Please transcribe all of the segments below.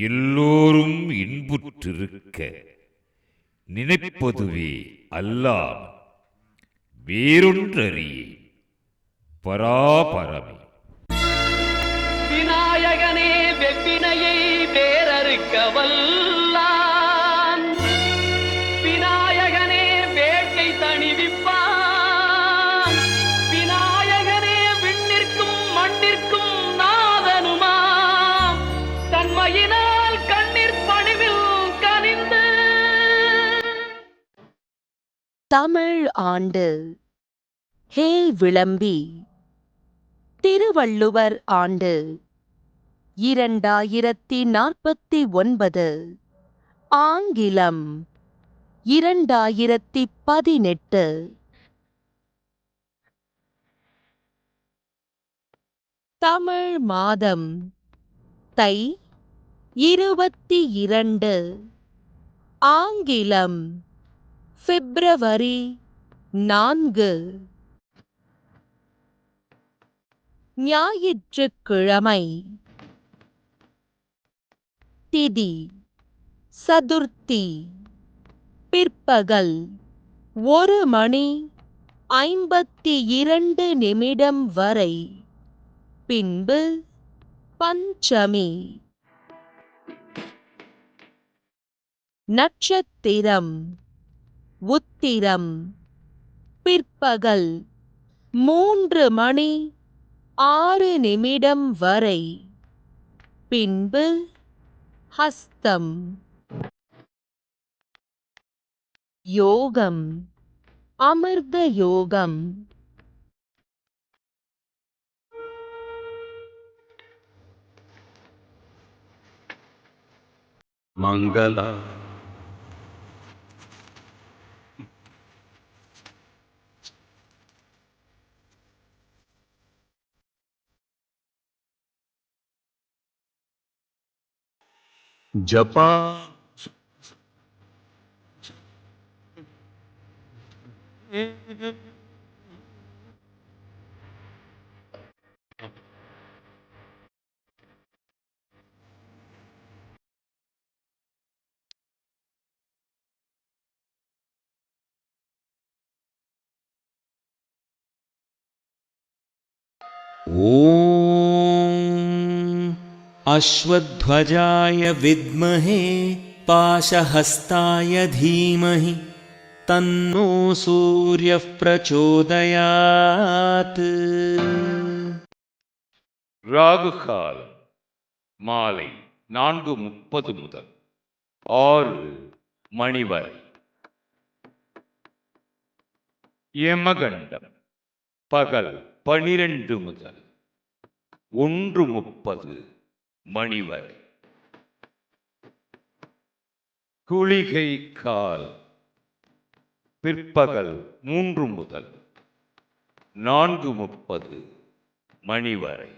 எல்லோரும் இன்புற்றிருக்க நினைப்பதுவே அல்லாமல் வேறொன்றறியே பராபரமே. விநாயகனே வெப்பினையை வேறறுக்க வல்லான், விநாயகனே வேட்டை தணிவிப்பான், விநாயகனே விண்ணிற்கும் மண்ணிற்கும் நாதனுமாம், தன்மையினால் கண்ணீர் பணிவில் கனிந்து. தமிழ் ஆண்டு ஹே விளம்பி திருவள்ளுவர் ஆண்டு 2049, ஆங்கிலம் 2018. தமிழ் மாதம் தை 22, ஆங்கிலம் பிப்ரவரி 4. ஞாயிற்றுக்கிழமை. திதி சதுர்த்தி. பிற்பகல் 1:52 வரை. பின்பு பஞ்சமி. நட்சத்திரம் உத்திரம். பிற்பகல் 3:06 வரை. பின்பு ஹஸ்தம். யோகம் அமிர்த யோகம். மங்களா ஜபா ஓம் அஸ்வத்வஜாய வித்மஹே பாசஹஸ்தாய தீமஹி தன்னோ சூர்யः பிரச்சோதயாத். ராகு காலம் மாலை 4:30 முதல் 6 மணி வரை. யமகண்டம் பகல் 12 முதல் 1:30 மணி வரை. குளிகை கால் பிற்பகல் 3 முதல் 4:30 மணி வரை.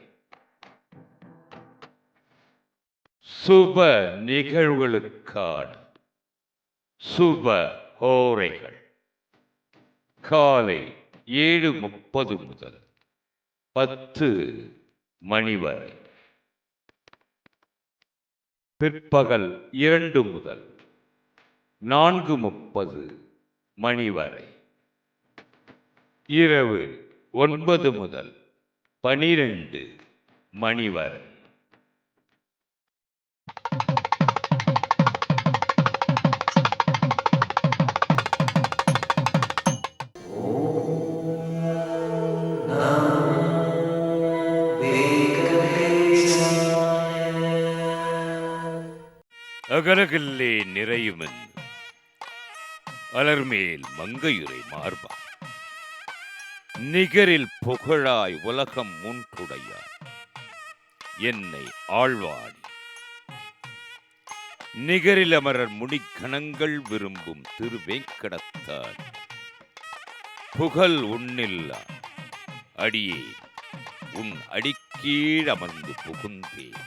சுப நிகழ்வுகளுக்கான சுப ஹோரைகள் காலை 7:30 முதல் 10 மணி வரை. பிற்பகல் 2 முதல் 4:30 மணி வரை. இரவு 9 முதல் 12 மணி வரை. அகலகில்லே நிறையுமென் அலர்மேல் மங்கையுரை மார்பா, நிகரில் புகழாய் உலகம் மூன்றுடையார் என்னை ஆழ்வாணி. நிகரில் அமரர் முடிக்கணங்கள் விரும்பும் திருவேங்கடத்தான் புகழ் உன்னில்லா அடியே உன் அடிக்கீழ் அமர்ந்து புகுந்தேன்.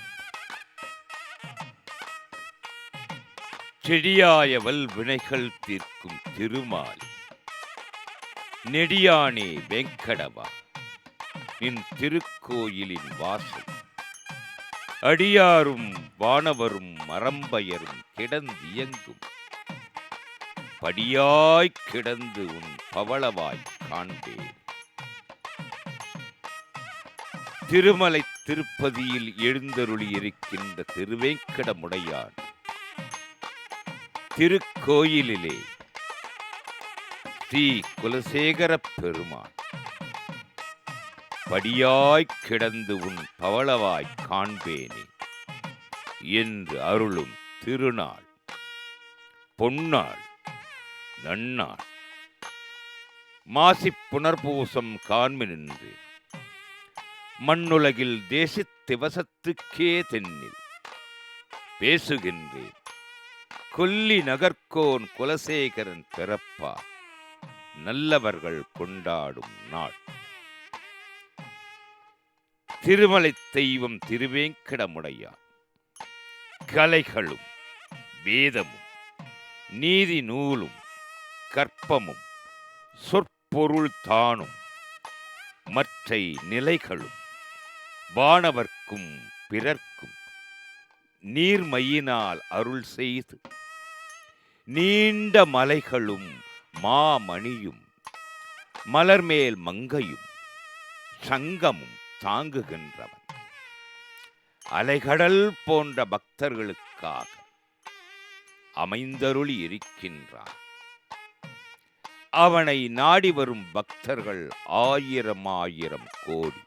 செடியாய வல்வினைகள் தீர்க்கும் திருமால் நெடியானே வெங்கடவா, நின் திருக்கோயிலின் வாசல் அடியாரும் வானவரும் மரம்பயரும் கிடந்தியங்கும் படியாய்க் கிடந்து உன் பவளவாய் காண்பேன். திருமலை திருப்பதியில் எழுந்தருளி இருக்கின்ற திருவேங்கடமுடையான் திருக்கோயிலிலே ஸ்ரீ குலசேகரப் பெருமான் படியாய்க் கிடந்து உன் பவளவாய் காண்பேனே என்று அருளும் திருநாள், பொன்னாள், நன்னாள். மாசிப் புனர்பூசம் காண்மினின்று மண்ணுலகில் தேசித் திவசத்துக்கே தென்னில் பேசுகின்றேன். கொல்லி நகர்கோன் குலசேகரன் பிறப்பா நல்லவர்கள் கொண்டாடும் நாள். திருமலை தெய்வம் திருவேங்கடமுடையான் கலைகளும் வேதமும் நீதி நூலும் கற்பமும் சொற்பொருள் தானும் மற்றை நிலைகளும் வானவர்க்கும் பிறர்க்கும் நீர்மையினால் அருள் செய்து நீண்ட மலைகளும் மாமணியும் மலர்மேல் மங்கையும் சங்கமும் தாங்குகின்றவன். அலைகடல் போன்ற பக்தர்களுக்காக அமைந்தருளி இருக்கின்றான். அவனை நாடி வரும் பக்தர்கள் ஆயிரம் ஆயிரம் கோடி.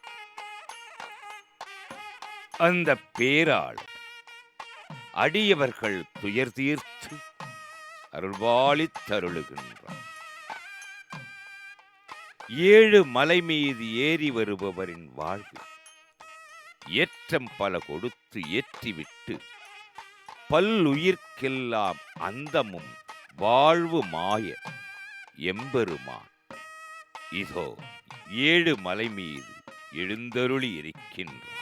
அந்த பேரால் அடியவர்கள் துயர் தீர்த்து அருள்வாளித் தருளுகின்றான். 7 மலை மீது ஏறி வருபவரின் வாழ்வு ஏற்றம் பல கொடுத்து ஏற்றிவிட்டு பல்லுயிர்க்கெல்லாம் அந்தமும் வாழ்வு மாய எம்பெருமான் இதோ 7 மலை மீது எழுந்தருளி இருக்கின்றான்.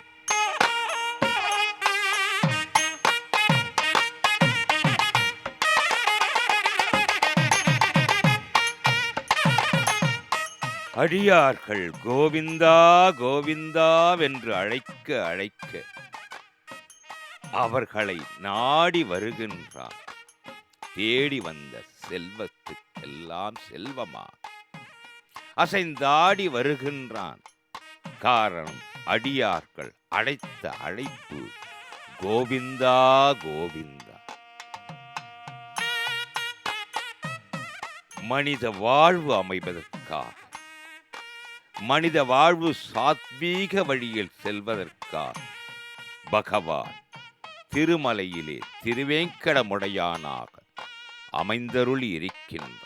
அடியார்கள் கோவிந்தா கோவிந்தாவென்று அழைக்க அழைக்க அவர்களை நாடி வருகின்றான். தேடி வந்த செல்வத்துக்கெல்லாம் செல்வமா அசைந்தாடி வருகின்றான். காரணம் அடியார்கள் அழைத்த அழைப்பு கோவிந்தா கோவிந்தா. மனித வாழ்வு அமைவதற்காக, மனித வாழ்வு சாத்வீக வழியில் செல்வதற்காக பகவான் திருமலையிலே திருவேங்கடமுடையானாக அமைந்தருளி இருக்கின்றான்.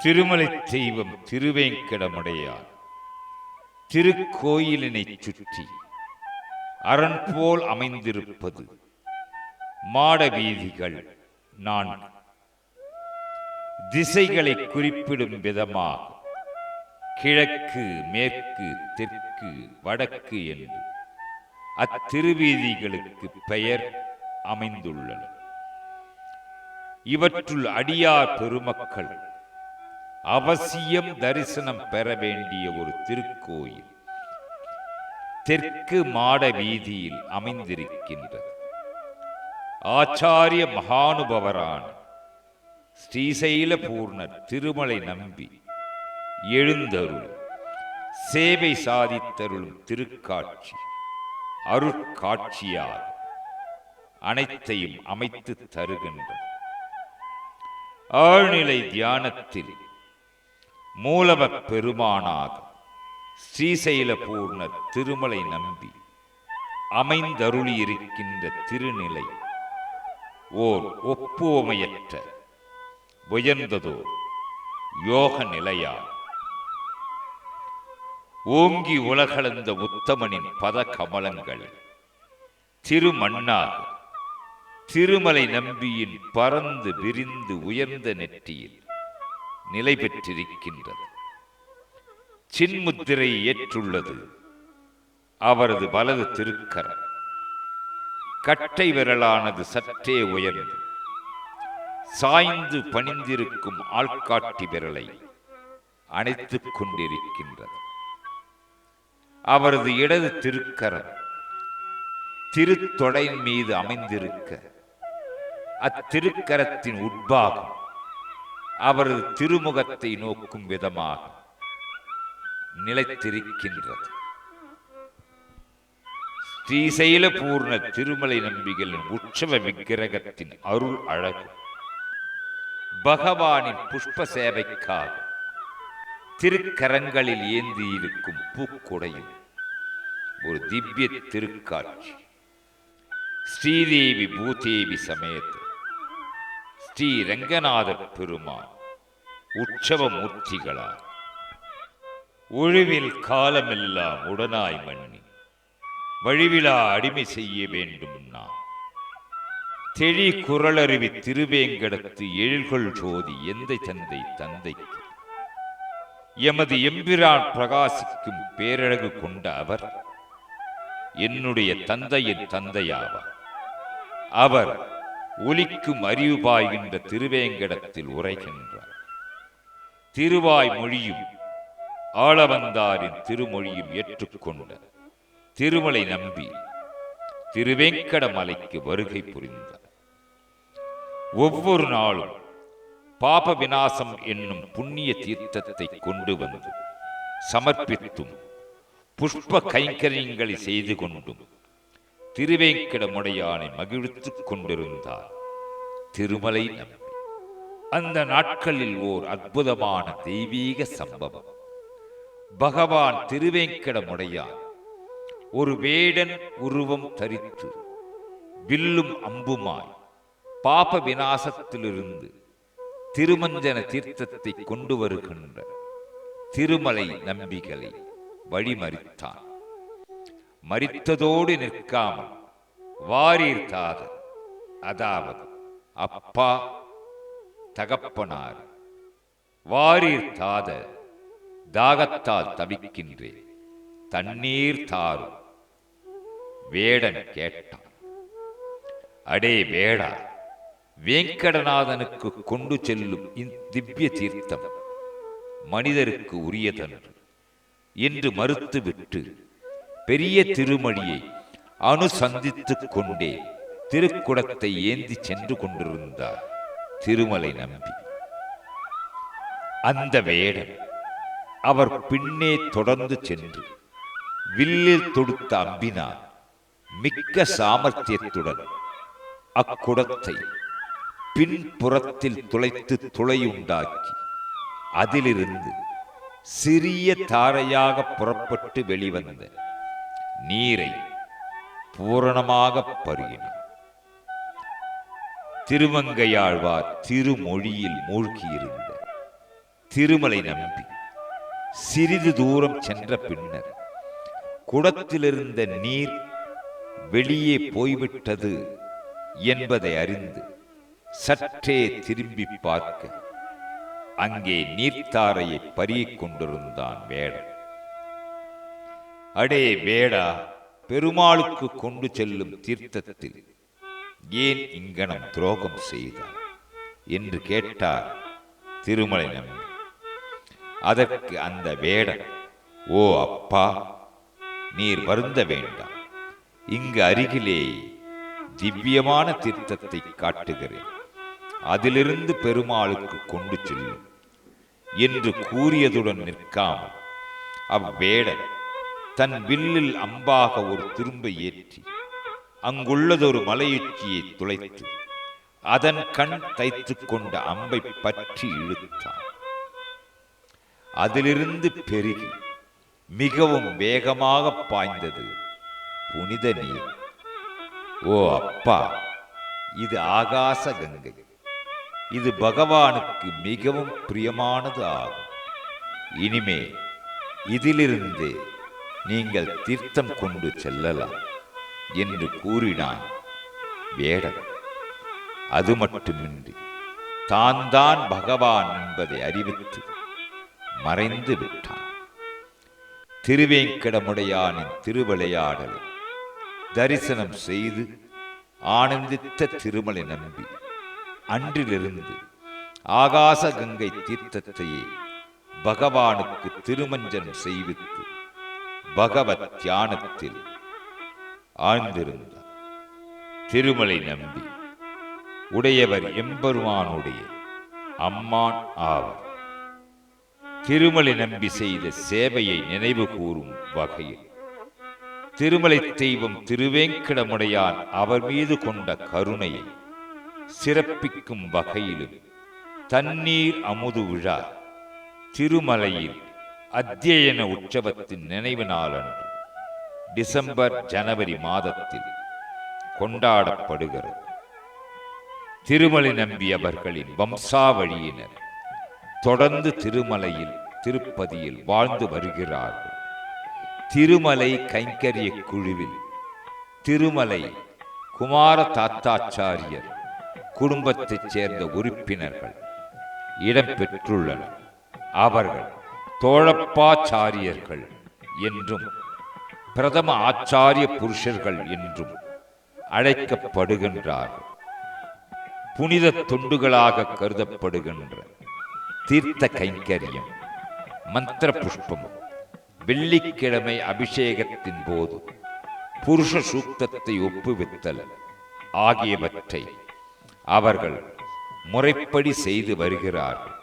திருமலை தெய்வம் திருவேங்கடமுடையான் திருக்கோயிலினை சுற்றி அரண் போல் அமைந்திருப்பது மாட வீதிகள் 4. திசைகளை குறிப்பிடும் விதமாக கிழக்கு, மேற்கு, தெற்கு, வடக்கு என்று அத்திருவீதிகளுக்கு பெயர் அமைந்துள்ளன. இவற்றுள் அடியார் பெருமக்கள் அவசியம் தரிசனம் பெற வேண்டிய ஒரு திருக்கோயில் தெற்கு மாட வீதியில் அமைந்திருக்கின்றது. ஆச்சாரிய மகானுபவரான ஸ்ரீசைல பூர்ணர் திருமலை நம்பி எழுந்தருள் சேவை சாதித்தருளும் திருக்காட்சி அருட்காட்சியாக அனைத்தையும் அமைத்து தருகின்றது. ஆழ்நிலை தியானத்தில் மூலவப் பெருமானாக ஸ்ரீசைல பூர்ணர் திருமலை நம்பி அமைந்தருளி இருக்கின்ற திருநிலை ஓர் ஒப்புவமையற்ற உயர்ந்ததோர் யோக நிலையாம். ஓங்கி உலகளந்த உத்தமனின் பத கமலங்கள் திருமண்ணாக திருமலை நம்பியின் பறந்து விரிந்து உயர்ந்த நெற்றியில் நிலை பெற்றிருக்கின்றது. சின்முத்திரை ஏற்றுள்ளது அவரது வலது திருக்கரம். கட்டை விரலானது சற்றே உயர்ந்து சாய்ந்து பணிந்திருக்கும் ஆள்காட்டி விரலை அணைத்துக் கொண்டிருக்கின்றது. அவரது இடது திருக்கரம் திருத்தொடையின் மீது அமைந்திருக்க அத்திருக்கரத்தின் உட்பாகம் அவரது திருமுகத்தை நோக்கும் விதமாக நிலைத்திருக்கின்றது. ஸ்ரீசைல பூர்ண திருமலை நம்பிகளின் உற்சவ விக்கிரகத்தின் அருள் அழகு பகவானின் புஷ்ப சேவைக்காக திருக்கரங்களில் ஏந்தி இருக்கும் பூக்குடையும் ஒரு திவ்ய திருக்காட்சி. ஸ்ரீதேவி பூதேவி சமேத ஸ்ரீ ரங்கநாத பெருமான் உற்சவ மூர்த்திகளால் ஒழிவில் காலமெல்லாம் உடனாய் மன்னி வழிவிழா அடிமை செய்ய வேண்டும். நாம் தெளி குரலருவி திருவேங்கடத்து எழில்கொள் ஜோதி எந்தை தந்தை தந்தைக்கு எமது எம்பிரான் பிரகாசிக்கும் பேரழகு கொண்ட அவர் என்னுடைய தந்தையின் தந்தையாவார். அவர் ஒலிக்கும் அறிவு பாய்கின்ற திருவேங்கடத்தில் உரைகின்றார். திருவாய் மொழியும் ஆளவந்தாரின் திருமொழியும் ஏற்றுக்கொண்ட திருமலை நம்பி திருவேங்கட மலைக்கு வருகை புரிந்தார். ஒவ்வொரு நாளும் பாப விநாசம் என்னும் புண்ணிய தீர்த்தத்தை கொண்டு வந்து சமர்ப்பித்தும் புஷ்ப கைங்கரியங்களை செய்து கொண்டும் திருவேங்கடமுடையானை மகிழ்த்துக் கொண்டிருந்தார் திருமலை நம்பி. அந்த நாட்களில் ஓர் அற்புதமான தெய்வீக சம்பவம். பகவான் திருவேங்கடமுடையான் ஒரு வேடன் உருவம் தரித்து வில்லும் அம்புமாய் பாப விநாசத்திலிருந்து திருமஞ்சன தீர்த்தத்தை கொண்டு வருகின்ற திருமலை நம்பிகளை வழிமறித்தான். மரித்ததோடு நிற்காமல் வாரீர் தாதர், அதாவது அப்பா தகப்பனார், வாரீர் தாதர், தாகத்தால் தவிக்கின்றேன், தண்ணீர் தாரும். வேடன் கேட்டான். அடே வேடா, வேங்கடநாதனுக்கு கொண்டு செல்லும் திவ்ய தீர்த்தம் மனிதருக்கு உரியதன்று என்று மறுத்துவிட்டு பெரிய திருமணியை அனுசந்தித்துக் கொண்டே திருக்குடத்தை ஏந்தி சென்று கொண்டிருந்தார் திருமலை நம்பி. அந்த வேடன் அவர் பின்னே தொடர்ந்து சென்று வில்லில் தொடுத்த அம்பினார் மிக்க சாமர்த்தியத்துடன் அக்குடத்தை பின்புறத்தில் துளைத்து துளையுண்டாக்கி அதிலிருந்து சிறிய தாரையாக புறப்பட்டு வெளிவந்த நீரை பூரணமாக பருகினார். திருமங்கையாழ்வார் திருமொழியில் மூழ்கியிருந்த திருமலை நம்பி சிறிது தூரம் சென்ற பின்னர் குடத்திலிருந்த நீர் வெளியே போய்விட்டது என்பதை அறிந்து சற்றே திரும்பி பார்க்க அங்கே நீர்த்தாரையை பறிக் கொண்டிருந்தான் வேடன். அடே வேடா, பெருமாளுக்கு கொண்டு செல்லும் தீர்த்தத்தில் ஏன் இங்கனம் துரோகம் செய்தார் என்று கேட்டார் திருமலை நம்பி. அதற்கு அந்த வேடன், ஓ அப்பா, நீர் வருந்த வேண்டாம், இங்கு அருகிலே திவ்யமான தீர்த்தத்தை காட்டுகிறேன், அதிலிருந்து பெருமாளுக்கு கொண்டு செல்லும் என்று கூறியதுடன் நிற்காமல் அவ்வேடன் தன் வில்லில் அம்பாக ஒரு திரும்பை ஏற்றி அங்குள்ளதொரு மலையுச்சியை துளைத்து அதன் கண் தைத்து கொண்ட அம்பை பற்றி இழுத்தான். அதிலிருந்து பெருகி மிகவும் வேகமாக பாய்ந்தது புனித நீர். ஓ அப்பா, இது ஆகாச கங்கை. இது பகவானுக்கு மிகவும் பிரியமானது ஆகும். இனிமே இதிலிருந்து நீங்கள் தீர்த்தம் கொண்டு செல்லலாம் என்று கூறினான் வேடன். அது மட்டுமின்றி தான் பகவான் என்பதை அறிவித்து மறைந்து விட்டான். திருவேங்கடமுடையானின் திருவிளையாடலை தரிசனம் செய்து ஆனந்தித்த திருமலை நம்பி அன்றிலிருந்து ஆகாச கங்கை தீர்த்தத்தையே பகவானுக்கு திருமஞ்சனம் செய்வித்து பகவத் தியானத்தில் ஆழ்ந்திருந்தார். திருமலை நம்பி உடையவர் எம்பெருமானுடைய அம்மான் ஆவர். திருமலை நம்பி செய்த சேவையை நினைவு கூறும் வகையில் திருமலை தெய்வம் திருவேங்கடமுடையான் அவர் மீது கொண்ட கருணையை சிறப்பிக்கும் வகையிலும் தண்ணீர் அமுது விழா திருமலையில் அத்தியன உற்சவத்தின் நினைவு நாளன்று டிசம்பர் ஜனவரி மாதத்தில் கொண்டாடப்படுகிறது. திருமலை நம்பி அவர்களின் வம்சாவழியினர் தொடர்ந்து திருமலையில் திருப்பதியில் வாழ்ந்து வருகிறார்கள். திருமலை கைங்கரிய குழுவில் திருமலை குமார தாத்தாச்சாரியர் குடும்பத்தைச் சேர்ந்த உறுப்பினர்கள் இடம்பெற்றுள்ளனர். அவர்கள் தோழப்பாச்சாரியர்கள் என்றும் பிரதம ஆச்சாரிய புருஷர்கள் என்றும் அழைக்கப்படுகின்றார்கள். புனித தொண்டுகளாக கருதப்படுகின்ற தீர்த்த கைங்கரியம், மந்திர புஷ்பம், வெள்ளிக்கிழமை அபிஷேகத்தின் போது புருஷ சூக்தத்தை ஒப்புவித்தல் ஆகியவற்றை அவர்கள் முறைப்படி செய்து வருகிறார்கள்.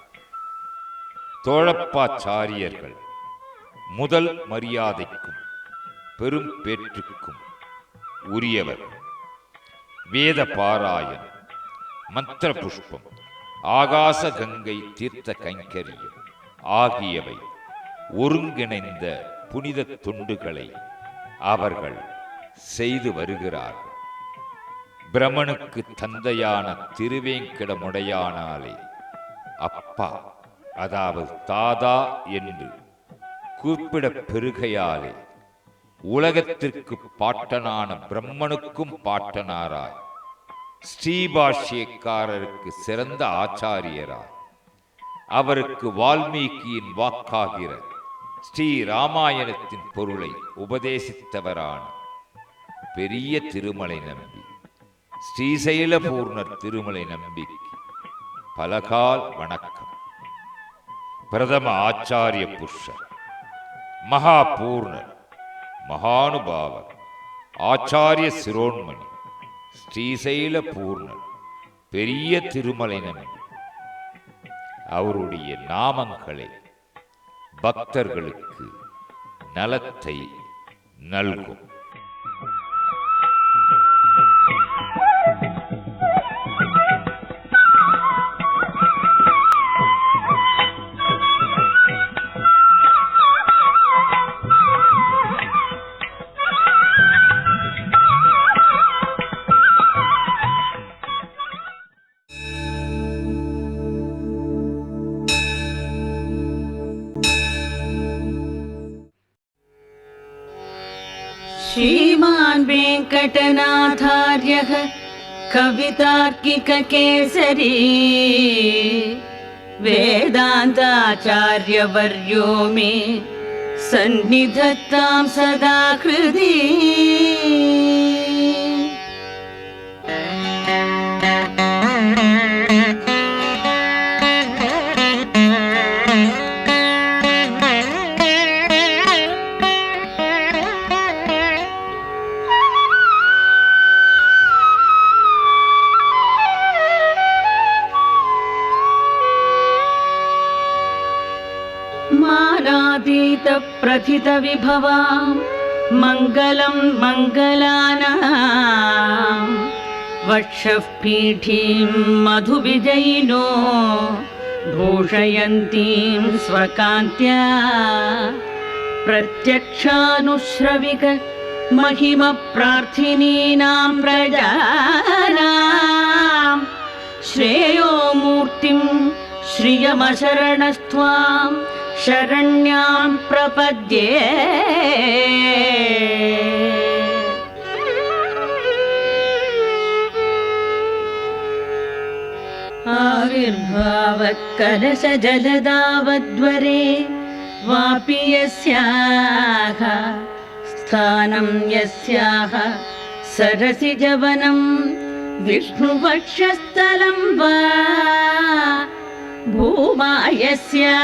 தோழப்பாச்சாரியர்கள் முதல் மரியாதைக்கும் பெரும் பேற்றுக்கும் உரியவர். வேத பாராயணம், மந்திர புஷ்பம், ஆகாச கங்கை தீர்த்த கைங்கரியம் ஆகியவை ஒருங்கிணைந்த புனித தொண்டுகளை அவர்கள் செய்து வருகிறார்கள். பிரமனுக்கு தந்தையான திருவேங்கடமுடையானாலே அப்பா, அதாவது தாதா என்று கூப்பிடப் பெருகையாலே உலகத்திற்கு பாட்டனான பிரம்மனுக்கும் பாட்டனாராய், ஸ்ரீபாஷ்யக்காரருக்கு சிறந்த ஆச்சாரியராய், அவருக்கு வால்மீகியின் வாக்காகிற ஸ்ரீ ராமாயணத்தின் பொருளை உபதேசித்தவரான பெரிய திருமலை நம்பி, ஸ்ரீசைலபூர்ணர் திருமலை நம்பிக்கு பலகால் வணக்கம். பிரதம ஆச்சாரிய புருஷர், மகாபூர்ணர், மகானுபாவர், ஆச்சாரிய சிரோன்மணி ஸ்ரீசைலபூர்ணர் பெரிய திருமலை நம்பி அவருடைய நாமங்களை பக்தர்களுக்கு நலத்தை நல்கும். श्रीमान् वेङ्कटनाथार्यः कवितार्किककेसरी वेदान्ताचार्यवर्यो मे सन्निधत्तां सदा हृदि। मानातीत प्रथित विभवां मङ्गलं मङ्गलानां वक्षः पीठीं मधुविजयिनो भूषयन्तीं स्वकान्त्या प्रत्यक्षानुश्रविक महिम प्रार्थिनीनां प्रजानां श्रेयो मूर्ति नान्यमशरणस्त्वां शरण्यां प्रपद्ये आविर्भावत्कलशजलदावद्वरे वापि यस्याः स्थानं यस्याः सरसिजवनं विष्णुवक्षस्थलं वा भूमा यस्या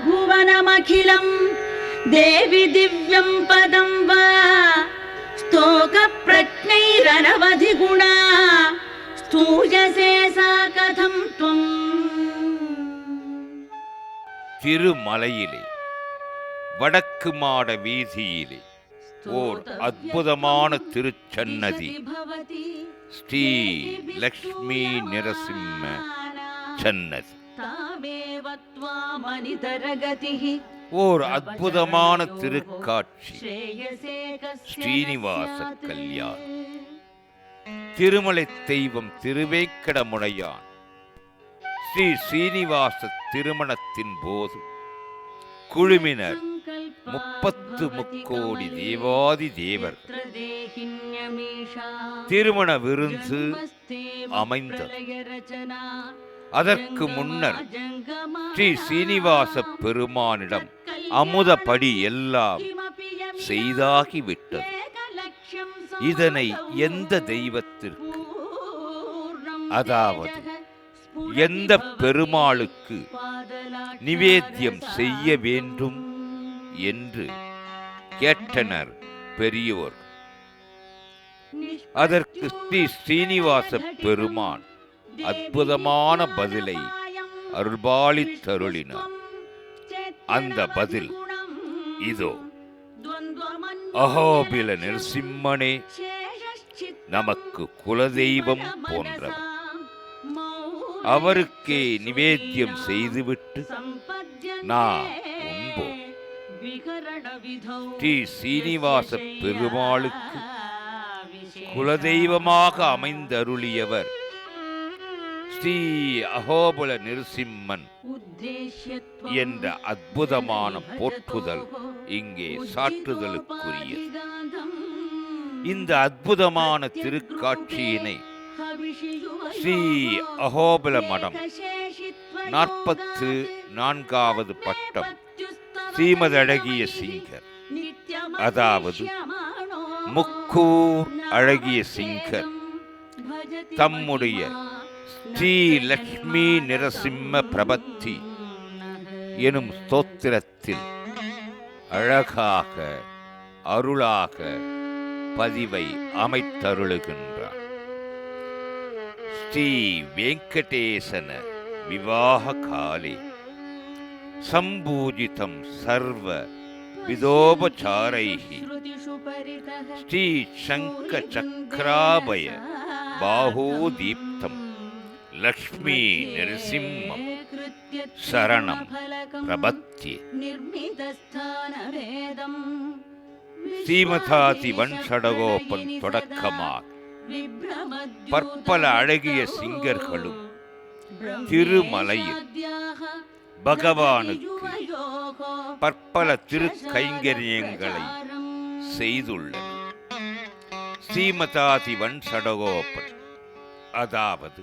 भुवनमखिलं देवि दिव्यं पदं वा स्तोकप्रज्ञैरनवधिगुणा स्तूयसे सा कथं त्वम् திருமலையிலே வடக்கு மாட வீதியிலே ஓர் அற்புதமான திருச்சன்னதி ஸ்ரீ லக்ஷ்மி நரசிம்ம சன்னதி. ஓர் அற்புதமான திருக்காட்சி ஸ்ரீனிவாச கல்யாணம். திருமலை தெய்வம் திருவேங்கடமுடையான் ஸ்ரீ ஸ்ரீனிவாச திருமணத்தின் போது குழுமினர் 30 முக்கோடி தேவாதி தேவர் திருமண விருந்து அமைந்தது. அதற்கு முன்னர் ஸ்ரீ சீனிவாச பெருமானிடம் அமுதப்படி எல்லாம் செய்தாகிவிட்டது. இதனை எந்த தெய்வத்திற்கு, அதாவது எந்த பெருமாளுக்கு நிவேத்தியம் செய்ய வேண்டும் என்று கேட்டனர் பெரியோர். அதற்கு ஸ்ரீ ஸ்ரீனிவாச பெருமான் அற்புதமான பதிலை அருள்பாலித்தருளினார். அந்த பதில் இதோ. அஹோபில நரசிம்மனே நமக்கு குலதெய்வம் போன்றவர். அவருக்கே நிவேத்தியம் செய்துவிட்டு நான் உண்போம். ஸ்ரீ சீனிவாச பெருமாளுக்கு குலதெய்வமாக அமைந்தருளியவர் ஸ்ரீ அஹோபல நரசிம்மன் என்ற அற்புதமான போற்றுதல் இங்கே சாற்றுதலுக்குரியது. இந்த அற்புதமான திருக்காட்சியினை ஸ்ரீ அஹோபல மடம் 44வது பட்டம் ஸ்ரீமதழகிய சிங்கர், அதாவது முக்கூர் அழகிய சிங்கர் தம்முடைய ஸ்ரீ லக்ஷ்மி நரசிம்ம பிரபத்தி எனும் ஸ்தோத்திரத்தில் அழகாக அருளாக பதிவை அமைத்தருளுகின்றார். ஸ்ரீ வெங்கடேசன விவாக காலே சம்பூஜிதம் சர்வ விதோபசாரைஹி ஸ்ரீ சங்க சக்ராபய பாஹோதீப்தம் லக்ஷ்மி நரசிம்மம் சரணம் பிரபத்யே. ஸ்ரீமதாதி வன்ஷடகோபன் தொடக்கமாக பற்பல அழகிய சிங்கர்களும் திருமலையில் பகவானுக்கு பற்பல திருக்கைங்கரியங்களை செய்துள்ளனர். ஸ்ரீமதாதி வன்ஷடகோபன், அதாவது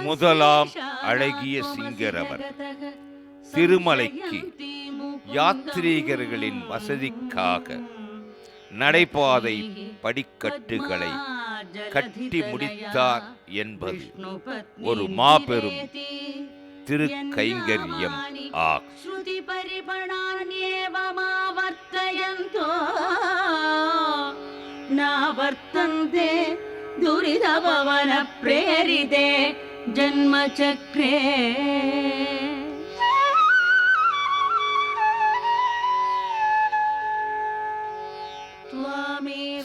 முதலாம் அழகிய சிங்கரவர் திருமலைக்கு யாத்ரீகர்களின் வசதிக்காக நடைபாதை படிக்கட்டுகளை கட்டி முடித்தார் என்பது ஒரு மாபெரும் திருக்கைங்கரியம் ஆகும். நாவர்த்தந்தே துரிதபவன பிரேரிதே ஜன்மசக்ரே.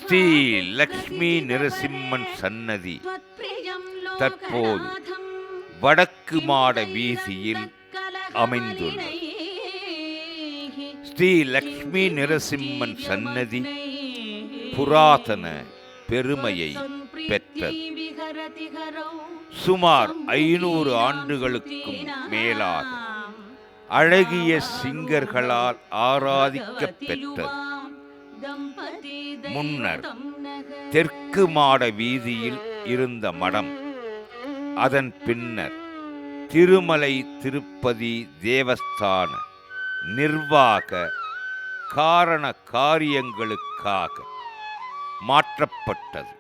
ஸ்ரீ லக்ஷ்மி நரசிம்மன் சன்னதி தற்போது வடக்கு மாட வீதியில் அமைந்துள்ளது. ஸ்ரீ லக்ஷ்மி நரசிம்மன் சன்னதி புராதன பெருமையை பெற்றது. சுமார் 500 ஆண்டுகளுக்கும் மேலாக அழகிய சிங்கர்களால் ஆராதிக்கப் பெற்றது. முன்னர் தெற்கு மாட வீதியில் இருந்த மடம் அதன் பின்னர் திருமலை திருப்பதி தேவஸ்தான நிர்வாக காரண காரியங்களுக்காக மாற்றப்பட்டது.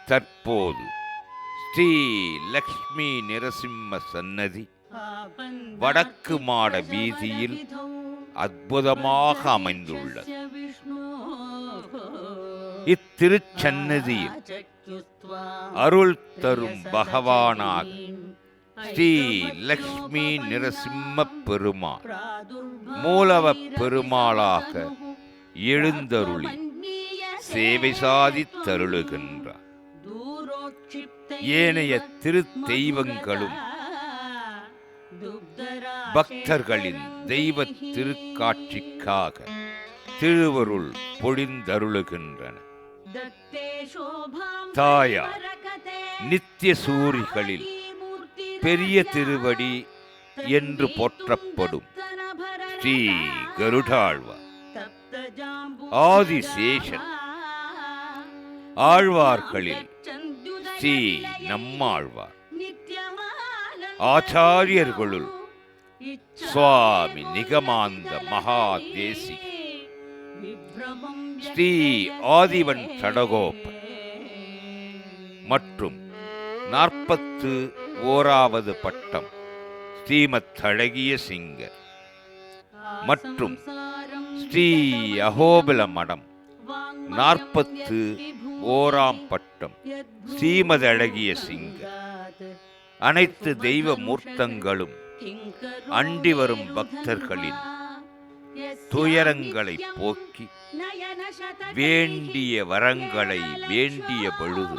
தற்போது ஸ்ரீ லக்ஷ்மி நரசிம்ம சன்னதி வடக்கு மாட வீதியில் அற்புதமாக அமைந்துள்ளது. இத்திருச்சன்னதியில் அருள் தரும் பகவானாக ஸ்ரீ லக்ஷ்மி நரசிம்ம பெருமாள் மூலவ பெருமாளாக எழுந்தருளி சேவை சாதித்தருளுகின்றார். ஏனைய திருத்தெய்வங்களும் பக்தர்களின் தெய்வ திருக்காட்சிக்காக திருவருள் பொழிந்தருளுகின்றன. தாயார் நித்திய சூரிகளில் பெரிய திருவடி என்று போற்றப்படும் ஸ்ரீ கருடாழ்வார், ஆதிசேஷன், ஆழ்வார்களில் ஸ்ரீ நம்மாழ்வார், ஆச்சாரியர்களுள் சுவாமி நிகமாந்த மகாதேசி, ஸ்ரீ ஆதிவன் சடகோபன் மற்றும் 41வது பட்டம் ஸ்ரீமத் அழகிய சிங்கர் மற்றும் ஸ்ரீ அகோபில மடம் 41ஆம் பட்டம் ஸ்ரீமத் அழகிய சிங்கர் அனைத்து தெய்வ மூர்த்தங்களும் அண்டி வரும் பக்தர்களின் துயரங்களை போக்கி வேண்டிய வரங்களை வேண்டிய பொழுது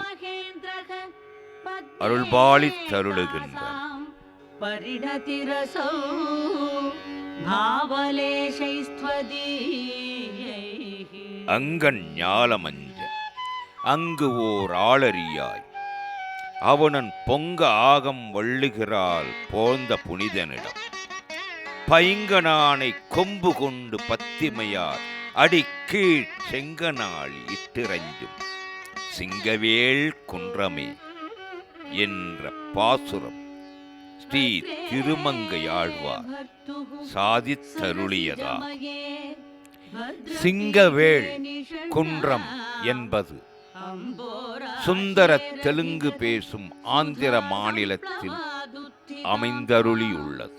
அருள்பாலித் தருளுகின்றார். அங்கன் ஞாலமஞ்ச அங்கு ஓர் ஆளறியாய் அவனன் பொங்க ஆகம் வள்ளுகிறாள் போந்த புனிதனிடம் பைங்கனானை கொம்பு கொண்டு பத்திமையார் அடி கீழ் செங்கனாளி இட்டிரஞ்சும் சிங்கவேள் குன்றமே என்ற பாசுரம் ஸ்ரீ திருமங்கையாழ்வார் சாதித்தருளியதா. சிங்கவேள் குன்றம் என்பது சுந்தர தெலுங்கு பேசும் ஆந்திர மாநிலத்தில் அமைந்தருளியுள்ளது.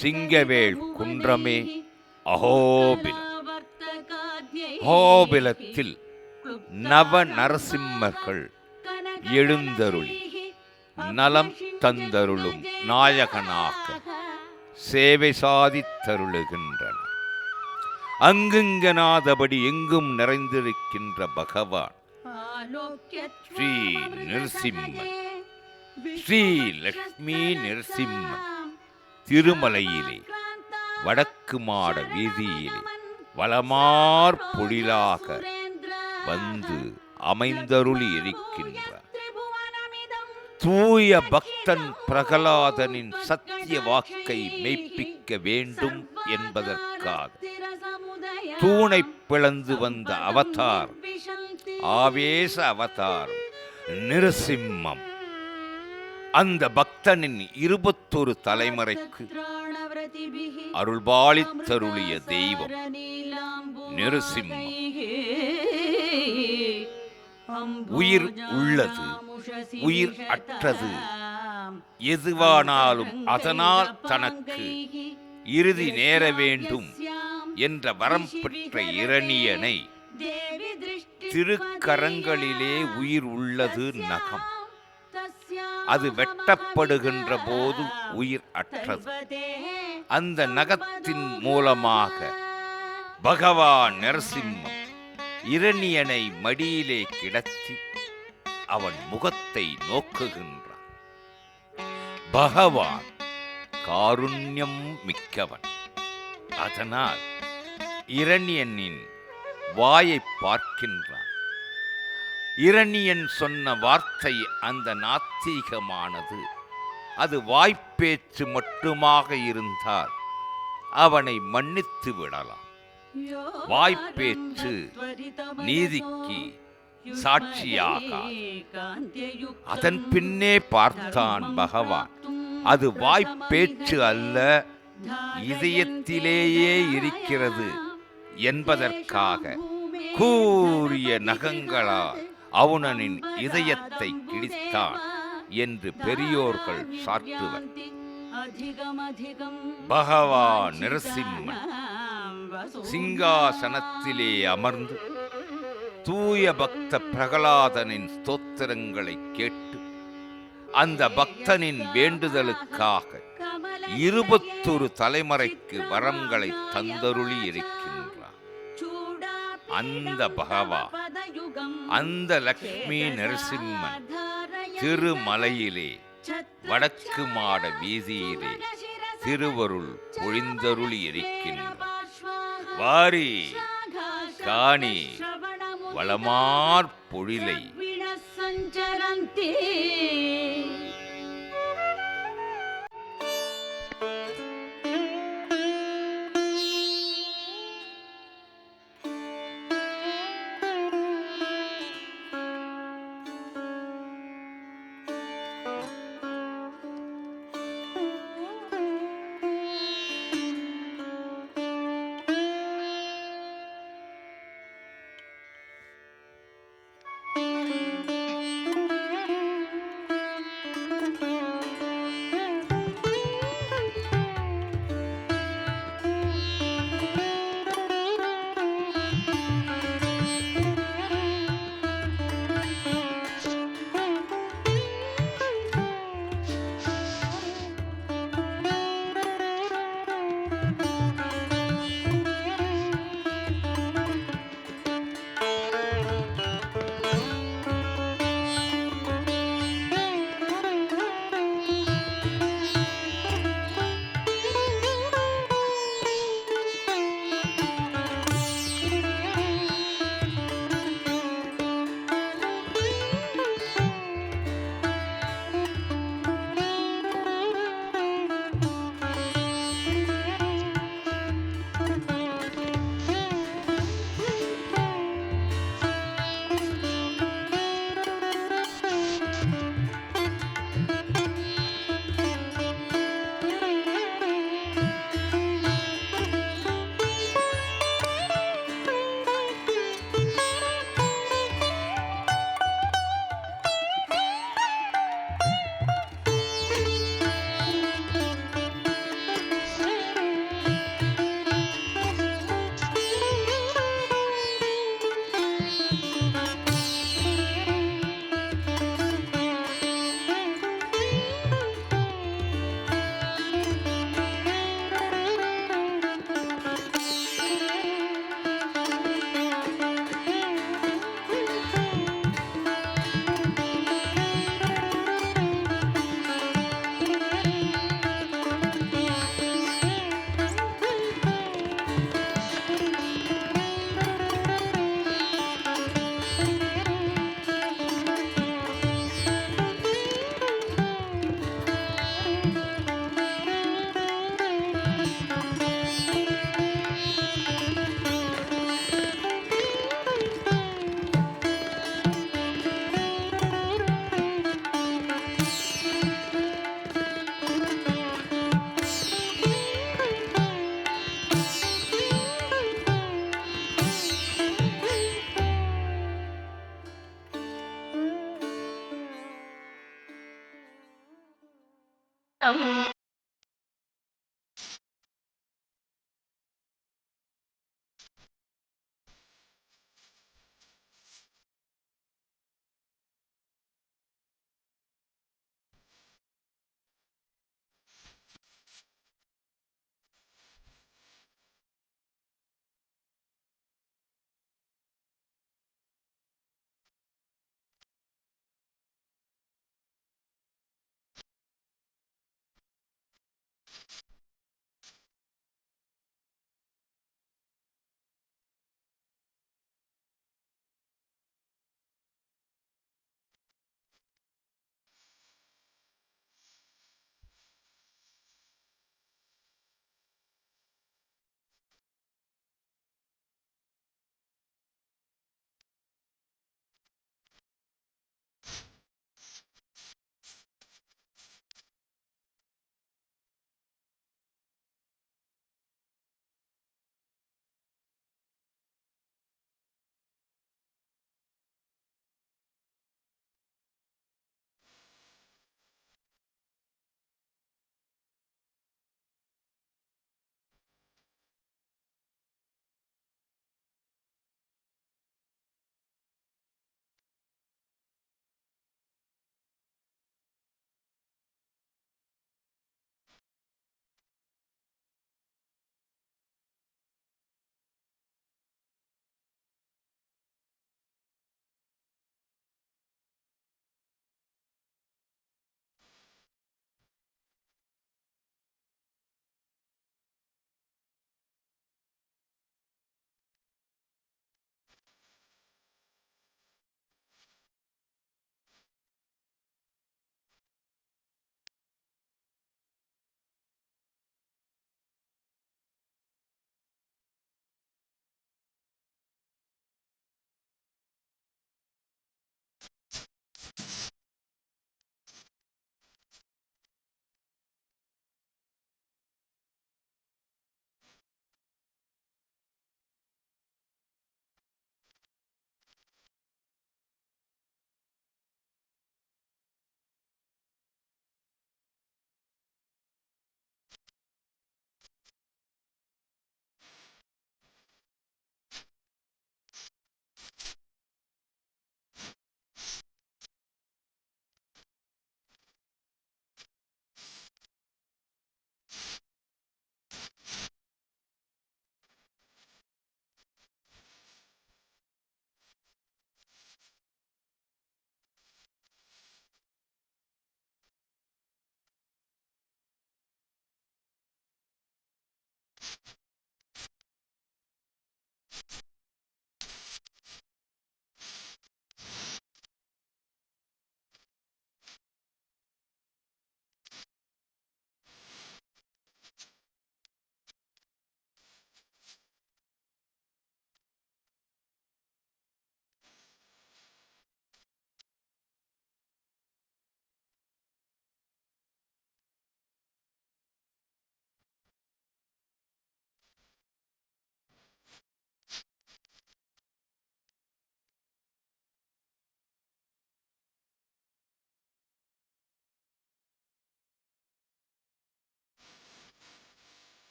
சிங்கவேள் குன்றமே அகோபிலம். அகோபிலத்தில் நவ நரசிம்மர்கள் எழுந்தருளி நலம் தந்தருளும் நாயகனாக சேவை சாதித்தருளுகின்றனர். அங்குங்கனாதபடி எங்கும் நிறைந்திருக்கின்ற பகவான் ஸ்ரீ நரசிம்மன், ஸ்ரீ லக்ஷ்மி நரசிம்மன் திருமலையிலே வடக்கு மாட வீதியிலே வலமார் பொழிலாக வந்து அமைந்தருளி இருக்கின்றார். தூய பக்தன் பிரகலாதனின் சத்திய வாக்கை மெய்ப்பிக்க வேண்டும் என்பதற்காக தூணை பிளந்து வந்த அவதார், ஆவேச அவதாரம் நிருசிம்மம். அந்த பக்தனின் 21 தலைமுறைக்கு அருள்பாலித்தருளிய தெய்வம் நிருசிம்மம். உயிர் உள்ளது, உயிர் அற்றது எதுவானாலும் அதனால் தனக்கு இறுதி நேர வேண்டும் என்ற வரம் பெற்ற இரணியனை திருக்கரங்களிலே உயிர் உள்ளது நகம். அது வெட்டப்படுகின்ற போது உயிர் அற்றது. அந்த நகத்தின் மூலமாக பகவான் நரசிம்மம் இரணியனை மடியிலே கிடத்தி அவன் முகத்தை நோக்குகின்றான். பகவான் காருண்யம் மிக்கவன். அதனால் இரணியனின் வாயை பார்க்கின்றான். இரணியன் சொன்ன வார்த்தை அந்த நாத்திகமானது. அது வாய்ப்பேச்சு மட்டுமாக இருந்தால் அவனை மன்னித்து விடலாம். வாய்ப்பேச்சு நீதிக்கு சாட்சியாக. அதன் பின்னே பார்த்தான் பகவான். அது வாய்ப்பேச்சு அல்ல, இதயத்திலேயே இருக்கிறது என்பதற்காக கூரிய நகங்களால் அவுணனின் இதயத்தை கிழித்தான் என்று பெரியோர்கள் சாற்றுவர். பகவான் நரசிம்மன் சிங்காசனத்திலே அமர்ந்து தூய பக்த பிரகலாதனின் ஸ்தோத்திரங்களை கேட்டு அந்த பக்தனின் வேண்டுதலுக்காக 21 தலைமுறைக்கு வரங்களை தந்தருளி இருக்கின்றார். அந்த பகவான், அந்த லக்ஷ்மி நரசிம்மன் திருமலையிலே வடக்கு மாட வீதியிலே திருவருள் பொழிந்தருளி இருக்கின்றார். வாரி காணி வளமார் பொழிலை. சஞ்சரந்தே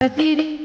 Patiri